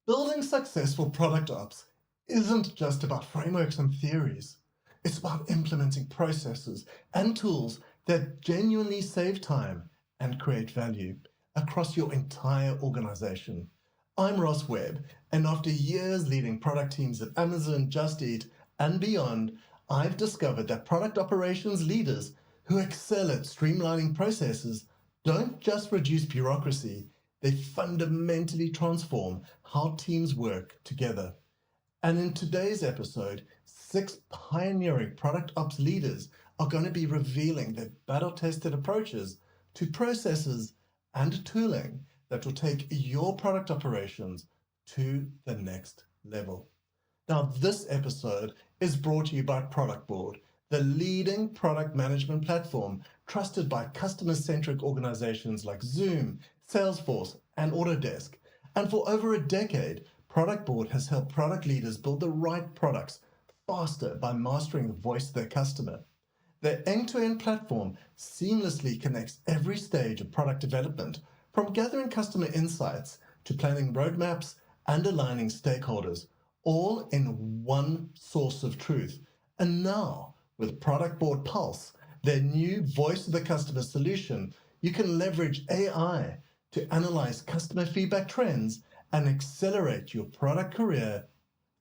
Building successful product ops isn't just about frameworks and theories. It's about implementing processes and tools that genuinely save time and create value across your entire organization. I'm Ross Webb, and after years leading product teams at Amazon, Just Eat, and beyond, I've discovered that product operations leaders who excel at streamlining processes don't just reduce bureaucracy, they fundamentally transform how teams work together. And in today's episode, 6 pioneering product ops leaders are going to be revealing their battle-tested approaches to processes and tooling that will take your product operations to the next level. Now, this episode is brought to you by Productboard, the leading product management platform trusted by customer-centric organizations like Zoom, Salesforce, and Autodesk. And for over a decade, Productboard has helped product leaders build the right products faster by mastering the voice of their customer. Their end-to-end platform seamlessly connects every stage of product development, from gathering customer insights to planning roadmaps and aligning stakeholders, all in one source of truth. And now, with Productboard Pulse, their new voice of the customer solution, you can leverage AI to analyze customer feedback trends and accelerate your product career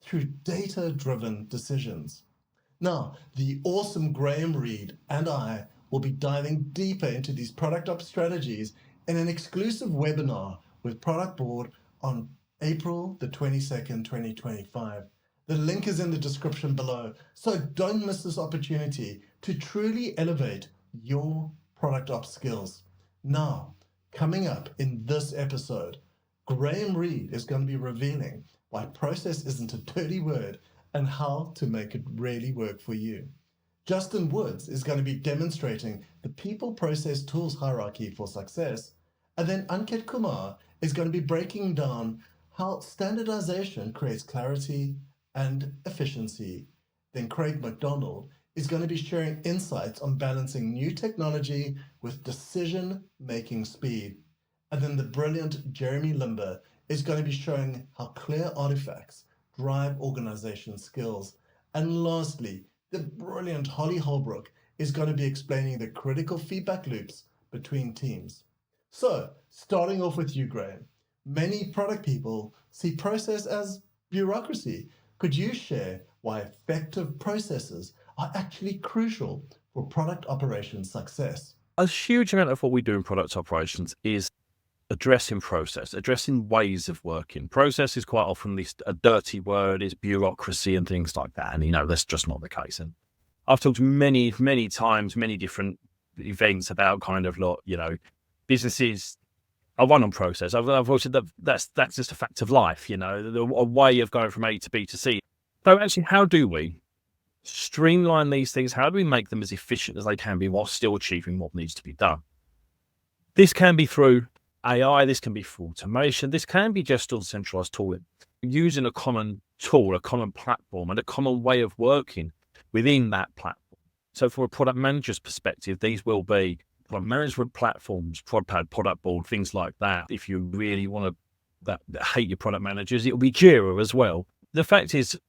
through data-driven decisions. Now, the awesome Graham Reed and I will be diving deeper into these product ops strategies in an exclusive webinar with Productboard on April the 22nd, 2025. The link is in the description below, so don't miss this opportunity to truly elevate your product ops skills. Now, coming up in this episode, Graham Reed is going to be revealing why process isn't a dirty word and how to make it really work for you. Justin Woods is going to be demonstrating the people process tools hierarchy for success. And then Ankit Kumar is going to be breaking down how standardization creates clarity and efficiency. Then Craig McDonald is going to be sharing insights on balancing new technology with decision-making speed. And then the brilliant Jeremy Limber is going to be showing how clear artifacts drive organization skills. And lastly, the brilliant Holly Holbrook is going to be explaining the critical feedback loops between teams. So, starting off with you, Graham, many product people see process as bureaucracy. Could you share why effective processes are actually crucial for product operations success? A huge amount of what we do in product operations is addressing process, addressing ways of working. Process is quite often a dirty word, is bureaucracy and things like that. And, that's just not the case. And I've talked many, many times, many different events about businesses are run on process. I've always said that's just a fact of life, a way of going from A to B to C. So actually, how do we streamline these things? How do we make them as efficient as they can be while still achieving what needs to be done? This can be through AI, this can be through automation, this can be just on centralized tooling. Using a common tool, a common platform, and a common way of working within that platform. So for a product manager's perspective, these will be product management platforms, ProdPad, Productboard, things like that. If you really want to hate your product managers, it'll be Jira as well. The fact is,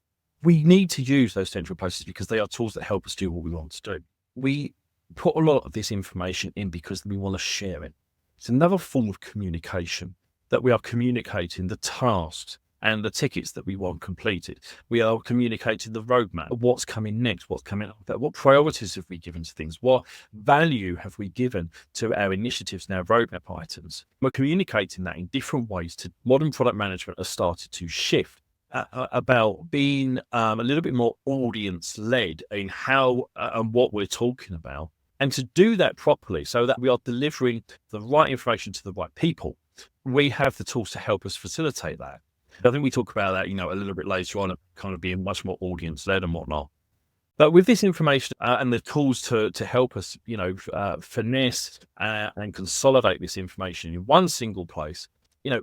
we need to use those central places because they are tools that help us do what we want to do. We put a lot of this information in because we want to share it. It's another form of communication that we are communicating the tasks and the tickets that we want completed. We are communicating the roadmap, what's coming next, what's coming up, what priorities have we given to things, what value have we given to our initiatives and our roadmap items. We're communicating that in different ways. To modern product management has started to shift about being a little bit more audience-led in how and what we're talking about. And to do that properly so that we are delivering the right information to the right people, we have the tools to help us facilitate that. I think we talk about that, a little bit later on, kind of being much more audience-led and whatnot. But with this information and the tools to help us, finesse and consolidate this information in one single place,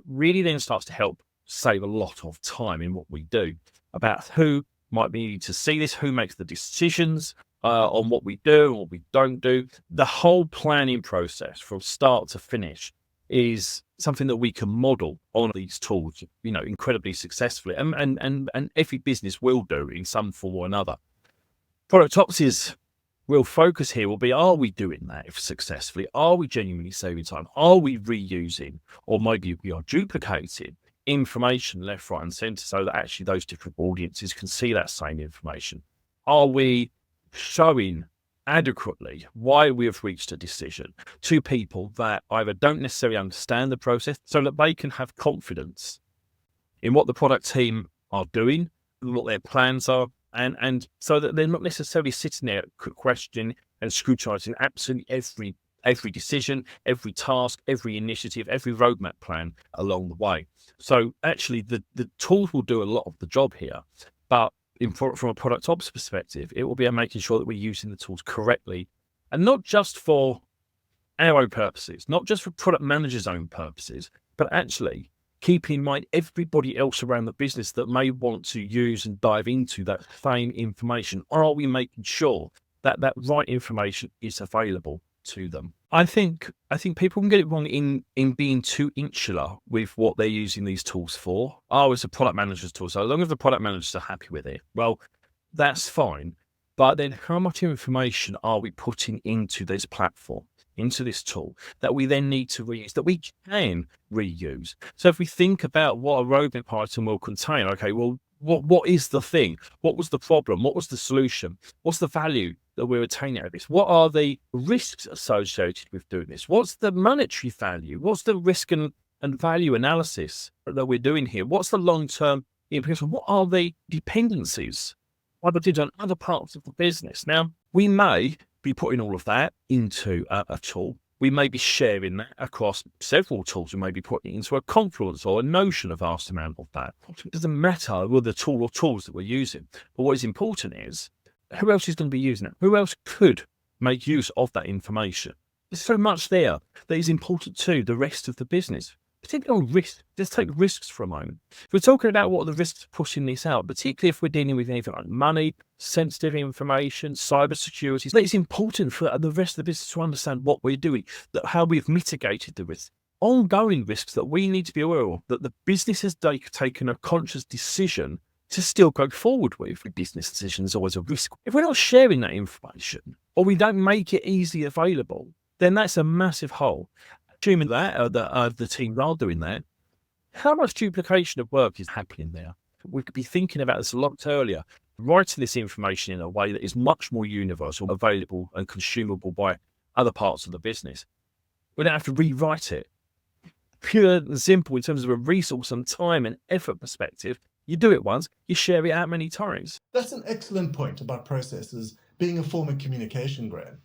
really then starts to help save a lot of time in what we do about who might need to see this, who makes the decisions on what we do and what we don't do. The whole planning process from start to finish is something that we can model on these tools, incredibly successfully. And every business will do in some form or another. Product Ops' real focus here will be, are we doing that successfully? Are we genuinely saving time? Are we reusing, or maybe we are duplicating information left, right, and centre so that actually those different audiences can see that same information? Are we showing adequately why we have reached a decision to people that either don't necessarily understand the process, so that they can have confidence in what the product team are doing, what their plans are, and so that they're not necessarily sitting there questioning and scrutinizing absolutely every decision, every task, every initiative, every roadmap plan along the way. So actually the tools will do a lot of the job here, but from a product ops perspective, it will be about making sure that we're using the tools correctly, and not just for our own purposes, not just for product managers' own purposes, but actually keeping in mind everybody else around the business that may want to use and dive into that same information. Are we making sure that that right information is available to them? I think people can get it wrong in being too insular with what they're using these tools for. Oh, it's a product manager's tool. So as long as the product managers are happy with it, well, that's fine. But then how much information are we putting into this platform, into this tool, that we then need to reuse, that we can reuse? So if we think about what a roadmap item will contain, okay, well, what is the thing? What was the problem? What was the solution? What's the value that we're attaining out of this? What are the risks associated with doing this? What's the monetary value? What's the risk and value analysis that we're doing here? What's the long-term implication? What are the dependencies on other parts of the business? Now, we may be putting all of that into a tool. We may be sharing that across several tools. We may be putting it into a Confluence or a Notion, a vast amount of that. It doesn't matter with the tool or tools that we're using. But what is important is, who else is going to be using it? Who else could make use of that information? There's so much there that is important to the rest of the business, particularly on risk. Let's take risks for a moment. If we're talking about what are the risks of pushing this out, particularly if we're dealing with anything like money, sensitive information, cybersecurity, it's important for the rest of the business to understand what we're doing, that how we've mitigated the risk. Ongoing risks that we need to be aware of, that the business has taken a conscious decision to still go forward with. Business decision is always a risk. If we're not sharing that information, or we don't make it easily available, then that's a massive hole. Assuming that the teams are doing that, how much duplication of work is happening there? We could be thinking about this a lot earlier, writing this information in a way that is much more universal, available and consumable by other parts of the business. We don't have to rewrite it. Pure and simple in terms of a resource and time and effort perspective. You do it once, you share it out many times. That's an excellent point about processes being a form of communication, Graham.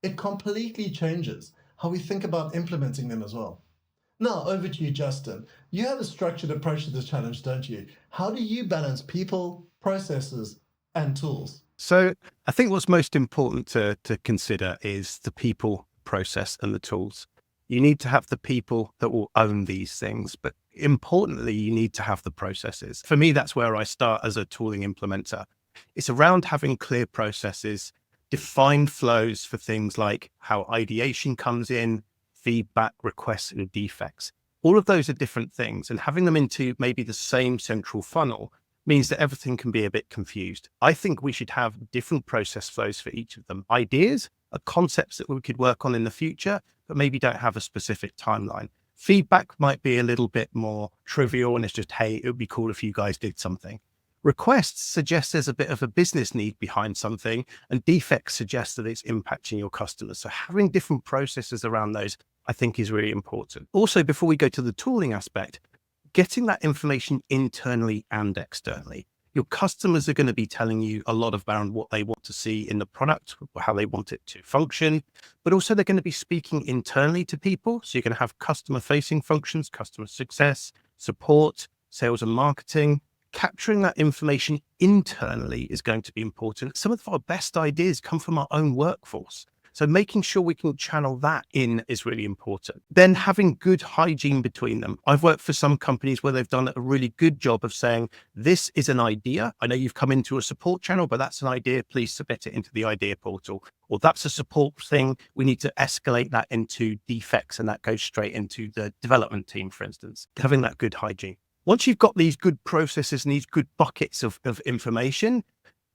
It completely changes how we think about implementing them as well. Now, over to you, Justin. You have a structured approach to this challenge, don't you? How do you balance people, processes, and tools? So I think what's most important to consider is the people, process, and the tools. You need to have the people that will own these things, but importantly, you need to have the processes. For me, that's where I start as a tooling implementer. It's around having clear processes, defined flows for things like how ideation comes in, feedback, requests, and defects. All of those are different things, and having them into maybe the same central funnel means that everything can be a bit confused. I think we should have different process flows for each of them. Ideas are concepts that we could work on in the future, but maybe don't have a specific timeline. Feedback might be a little bit more trivial, and it's just, hey, it would be cool if you guys did something. Requests suggest there's a bit of a business need behind something, and defects suggest that it's impacting your customers. So having different processes around those, I think, is really important. Also, before we go to the tooling aspect, getting that information internally and externally. Your customers are going to be telling you a lot about what they want to see in the product, how they want it to function, but also they're going to be speaking internally to people. So you're going to have customer-facing functions, customer success, support, sales and marketing. Capturing that information internally is going to be important. Some of our best ideas come from our own workforce. So making sure we can channel that in is really important. Then having good hygiene between them. I've worked for some companies where they've done a really good job of saying, this is an idea. I know you've come into a support channel, but that's an idea. Please submit it into the idea portal. Or that's a support thing. We need to escalate that into defects, and that goes straight into the development team, for instance. Having that good hygiene. Once you've got these good processes and these good buckets of information,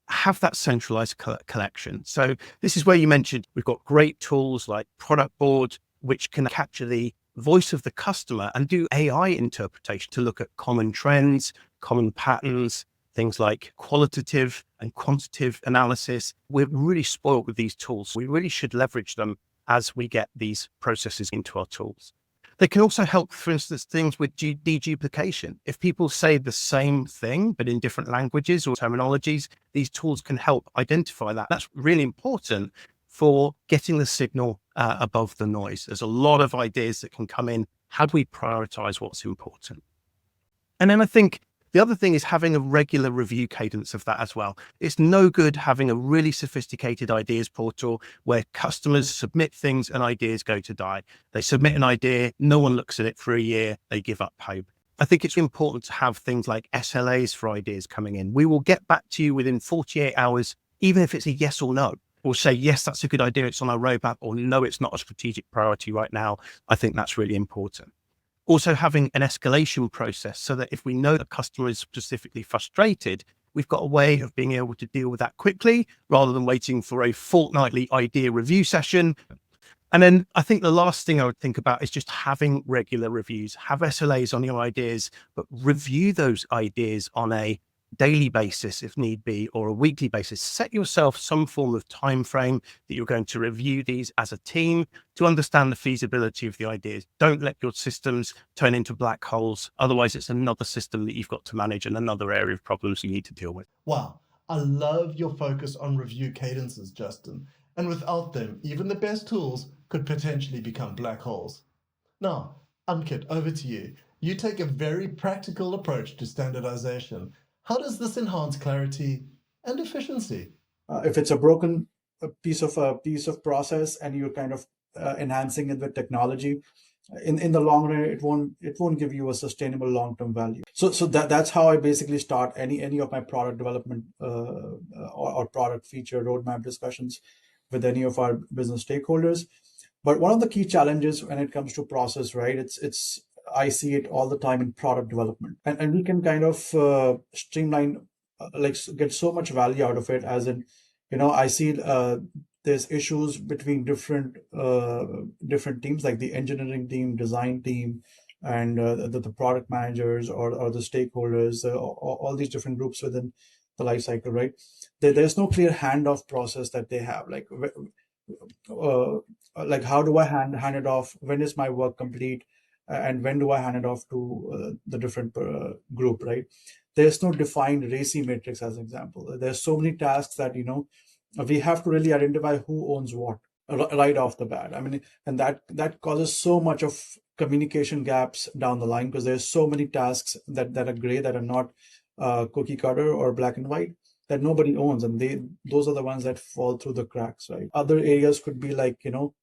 have that centralized collection. So this is where you mentioned we've got great tools like Productboard, which can capture the voice of the customer and do AI interpretation to look at common trends, common patterns, things like qualitative and quantitative analysis. We're really spoiled with these tools. We really should leverage them as we get these processes into our tools. They can also help, for instance, things with deduplication. If people say the same thing, but in different languages or terminologies, these tools can help identify that. That's really important for getting the signal above the noise. There's a lot of ideas that can come in. How do we prioritize what's important? And then I think the other thing is having a regular review cadence of that as well. It's no good having a really sophisticated ideas portal where customers submit things and ideas go to die. They submit an idea, no one looks at it for a year, they give up hope. I think it's important to have things like SLAs for ideas coming in. We will get back to you within 48 hours, even if it's a yes or no. We'll say, yes, that's a good idea, it's on our roadmap, or no, it's not a strategic priority right now. I think that's really important. Also having an escalation process so that if we know the customer is specifically frustrated, we've got a way of being able to deal with that quickly rather than waiting for a fortnightly idea review session. And then I think the last thing I would think about is just having regular reviews, have SLAs on your ideas, but review those ideas on a daily basis if need be, or a weekly basis. Set yourself some form of time frame that you're going to review these as a team to understand the feasibility of the ideas. Don't let your systems turn into black holes. Otherwise, it's another system that you've got to manage and another area of problems you need to deal with. Wow, I love your focus on review cadences, Justin. And without them, even the best tools could potentially become black holes. Now, Ankit, over to you. You take a very practical approach to standardization. How does this enhance clarity and efficiency? If it's a broken piece of process and you're kind of enhancing it with technology, in the long run, it won't give you a sustainable long term value. So that's how I basically start any of my product development or product feature roadmap discussions with any of our business stakeholders. But one of the key challenges when it comes to process, right? It's I see it all the time in product development, and we can kind of streamline, like get so much value out of it. As in, I see there's issues between different teams, like the engineering team, design team, and the product managers or the stakeholders, all these different groups within the life cycle, right? There's no clear handoff process that they have, uh, like how do I hand it off? When is my work complete? And when do I hand it off to the different group, right? There's no defined RACI matrix, as an example. There's so many tasks that, we have to really identify who owns what right off the bat. I mean, and that causes so much of communication gaps down the line, because there's so many tasks that are gray, that are not cookie cutter or black and white, that nobody owns, and those are the ones that fall through the cracks, right? Other areas could be like,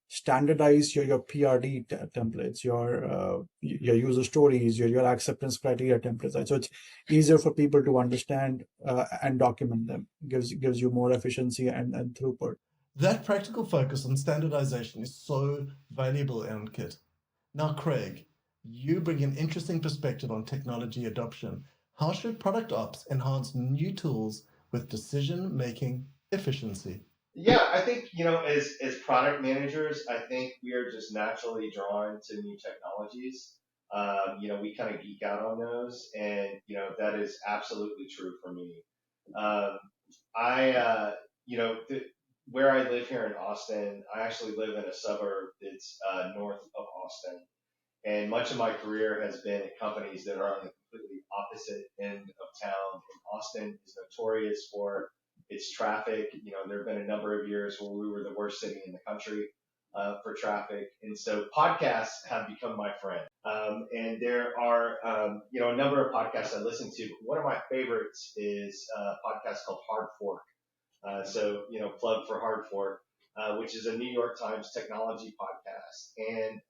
standardize your PRD templates, your user stories, your acceptance criteria templates, right? So it's easier for people to understand and document them. Gives you more efficiency and throughput. That practical focus on standardization is so valuable, Ankit. Now, Craig, you bring an interesting perspective on technology adoption. How should product ops enhance new tools with decision-making efficiency? Yeah, I think, as product managers, I think we are just naturally drawn to new technologies. We kind of geek out on those, and that is absolutely true for me. Um, where I live here in Austin, I actually live in a suburb that's north of Austin, and much of my career has been at companies that are on the completely opposite end of town. And Austin is notorious for its traffic. There have been a number of years where we were the worst city in the country for traffic. And so podcasts have become my friend. And there are, a number of podcasts I listen to. But one of my favorites is a podcast called Hard Fork. Plug for Hard Fork. which is a New York Times technology podcast. And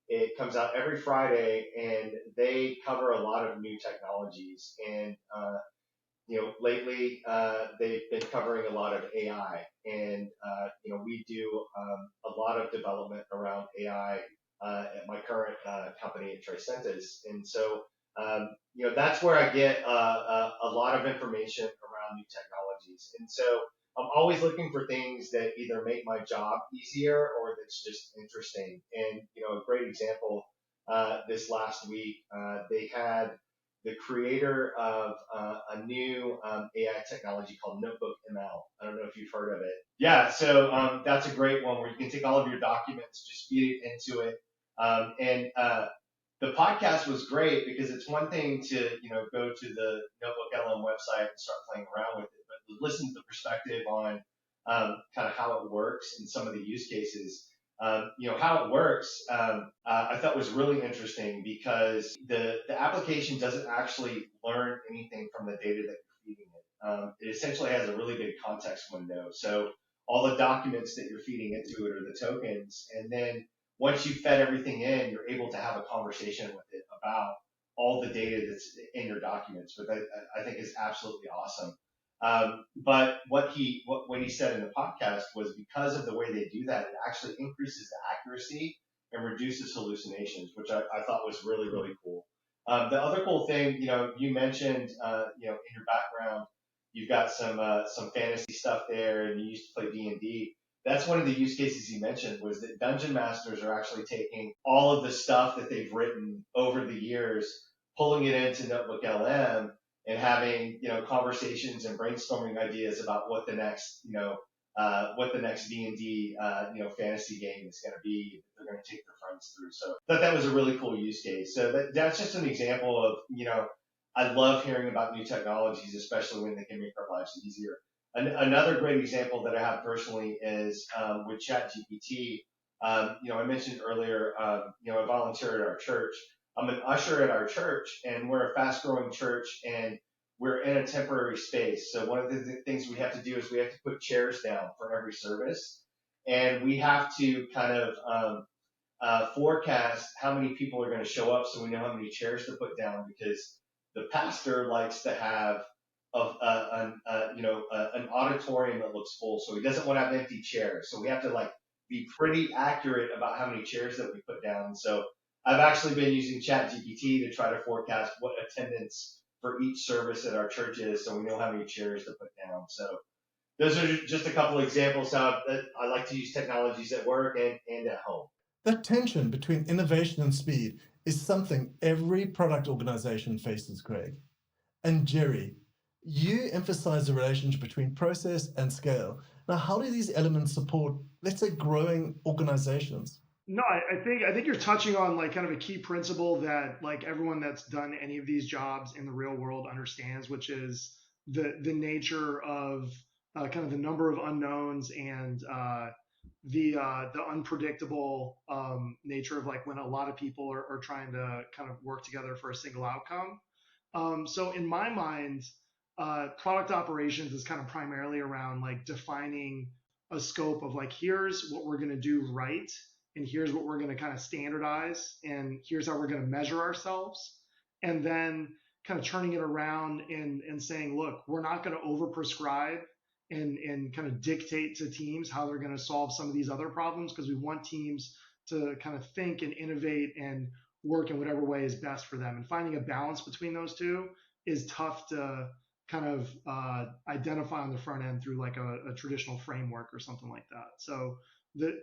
it comes out every Friday, and they cover a lot of new technologies. And lately they've been covering a lot of AI, and we do a lot of development around AI at my current company at Tricentis, and so that's where I get a lot of information around new technologies, and so I'm always looking for things that either make my job easier or that's just interesting. And a great example this last week, they had the creator of a new AI technology called Notebook ML. I don't know if you've heard of it. Yeah, so that's a great one where you can take all of your documents, just feed it into it. And the podcast was great because it's one thing to go to the Notebook LM website and start playing around with it, but to listen to the perspective on kind of how it works and some of the use cases. How it works, I thought was really interesting because the application doesn't actually learn anything from the data that you're feeding it. It essentially has a really big context window. So all the documents that you're feeding into it are the tokens. And then once you've fed everything in, you're able to have a conversation with it about all the data that's in your documents, which I think is absolutely awesome. But what he said in the podcast was because of the way they do that, it actually increases the accuracy and reduces hallucinations, which I thought was really, really cool. The other cool thing, you mentioned, in your background, you've got some fantasy stuff there, and you used to play D&D. That's one of the use cases he mentioned was that dungeon masters are actually taking all of the stuff that they've written over the years, pulling it into Notebook LM, and having conversations and brainstorming ideas about what the next D&D fantasy game is going to be that they're going to take their friends through. So I thought that was a really cool use case. So that's just an example of I love hearing about new technologies, especially when they can make our lives easier. Another great example that I have personally is with ChatGPT. I mentioned earlier, I volunteer at our church. I'm an usher at our church, and we're a fast-growing church, and we're in a temporary space. So one of the things we have to do is we have to put chairs down for every service, and we have to kind of forecast how many people are going to show up, so we know how many chairs to put down, because the pastor likes to have an auditorium that looks full, so he doesn't want to have empty chairs. So we have to be pretty accurate about how many chairs that we put down. So I've actually been using ChatGPT to try to forecast what attendance for each service at our church is, so we know how many chairs to put down. So those are just a couple of examples how I like to use technologies at work and at home. That tension between innovation and speed is something every product organization faces, Craig. And Jerry, you emphasize the relationship between process and scale. Now, how do these elements support, let's say, growing organizations? No, I think you're touching on kind of a key principle that everyone that's done any of these jobs in the real world understands, which is the nature of kind of the number of unknowns and the unpredictable nature of when a lot of people are trying to kind of work together for a single outcome. So in my mind, product operations is kind of primarily around defining a scope of here's what we're going to do right, and here's what we're going to kind of standardize, and here's how we're going to measure ourselves, and then kind of turning it around and saying, look, we're not going to overprescribe and kind of dictate to teams how they're going to solve some of these other problems, because we want teams to kind of think and innovate and work in whatever way is best for them. And finding a balance between those two is tough to kind of identify on the front end through a traditional framework or something like that. So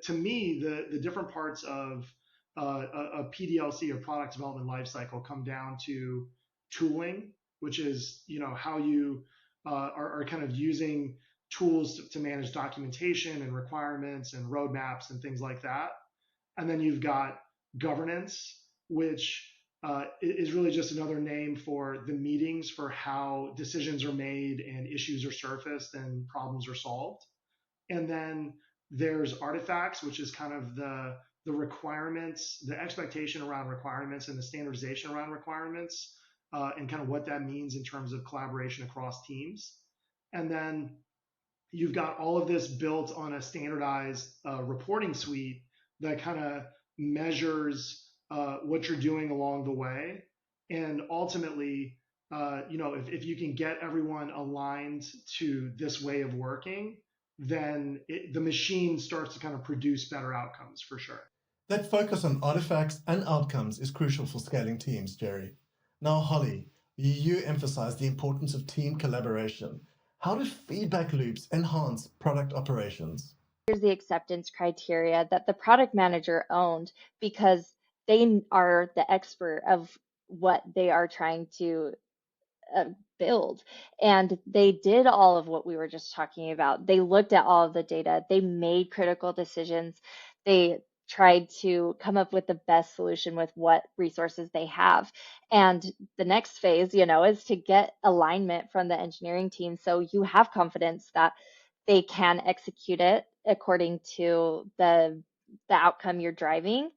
to me, the different parts of a PDLC or product development lifecycle come down to tooling, which is how you are kind of using tools to manage documentation and requirements and roadmaps and things like that. And then you've got governance, which is really just another name for the meetings for how decisions are made and issues are surfaced and problems are solved. And then there's artifacts, which is kind of the requirements, the expectation around requirements and the standardization around requirements, and kind of what that means in terms of collaboration across teams. And then you've got all of this built on a standardized reporting suite that kind of measures what you're doing along the way. And ultimately, if you can get everyone aligned to this way of working, then the machine starts to kind of produce better outcomes for sure. That focus on artifacts and outcomes is crucial for scaling teams, Jerry. Now, Holly, you emphasize the importance of team collaboration. How do feedback loops enhance product operations? Here's the acceptance criteria that the product manager owned, because they are the expert of what they are trying to build. And they did all of what we were just talking about. They looked at all of the data, they made critical decisions, they tried to come up with the best solution with what resources they have. And the next phase, is to get alignment from the engineering team so you have confidence that they can execute it according to the outcome you're driving.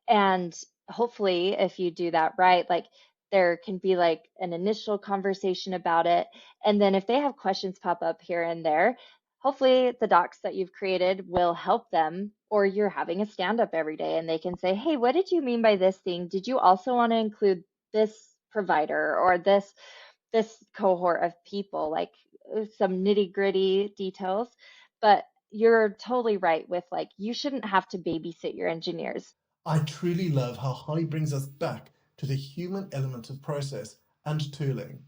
And hopefully, if you do that right, like there can be like an initial conversation about it. And then if they have questions pop up here and there, hopefully the docs that you've created will help them, or you're having a stand up every day and they can say, hey, what did you mean by this thing? Did you also want to include this provider or this cohort of people, like some nitty gritty details? But you're totally right with like, you shouldn't have to babysit your engineers. I truly love how Holly brings us back to the human element of process and tooling,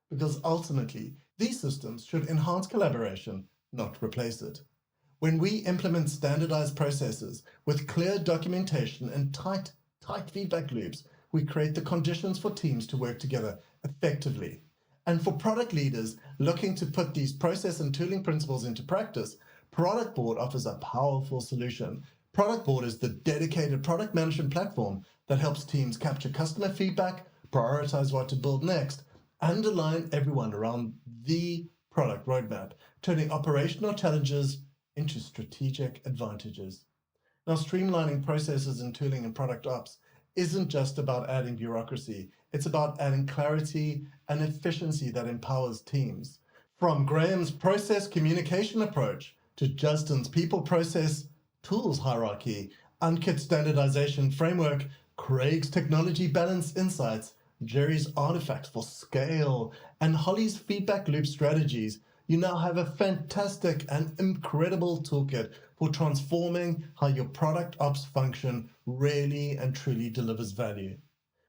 because ultimately these systems should enhance collaboration, not replace it. When we implement standardized processes with clear documentation and tight feedback loops, we create the conditions for teams to work together effectively. And for product leaders looking to put these process and tooling principles into practice, Productboard offers a powerful solution. Productboard is the dedicated product management platform that helps teams capture customer feedback, prioritize what to build next, and align everyone around the product roadmap, turning operational challenges into strategic advantages. Now, streamlining processes and tooling in product ops isn't just about adding bureaucracy. It's about adding clarity and efficiency that empowers teams. From Graham's process communication approach to Justin's people process tools hierarchy, Ankit's standardization framework, Craig's technology balance insights, Jerry's artifacts for scale, and Holly's feedback loop strategies, you now have a fantastic and incredible toolkit for transforming how your product ops function really and truly delivers value.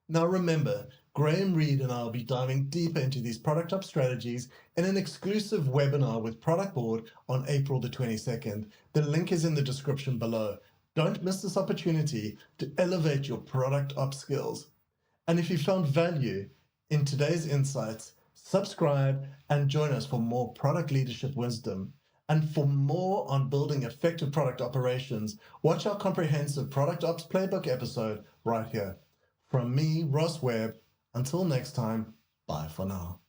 Now remember, Graham Reed and I will be diving deeper into these product ops strategies in an exclusive webinar with Productboard on April the 22nd. The link is in the description below. Don't miss this opportunity to elevate your product ops skills. And if you found value in today's insights, subscribe and join us for more product leadership wisdom. And for more on building effective product operations, watch our comprehensive Product Ops Playbook episode right here. From me, Ross Webb, until next time, bye for now.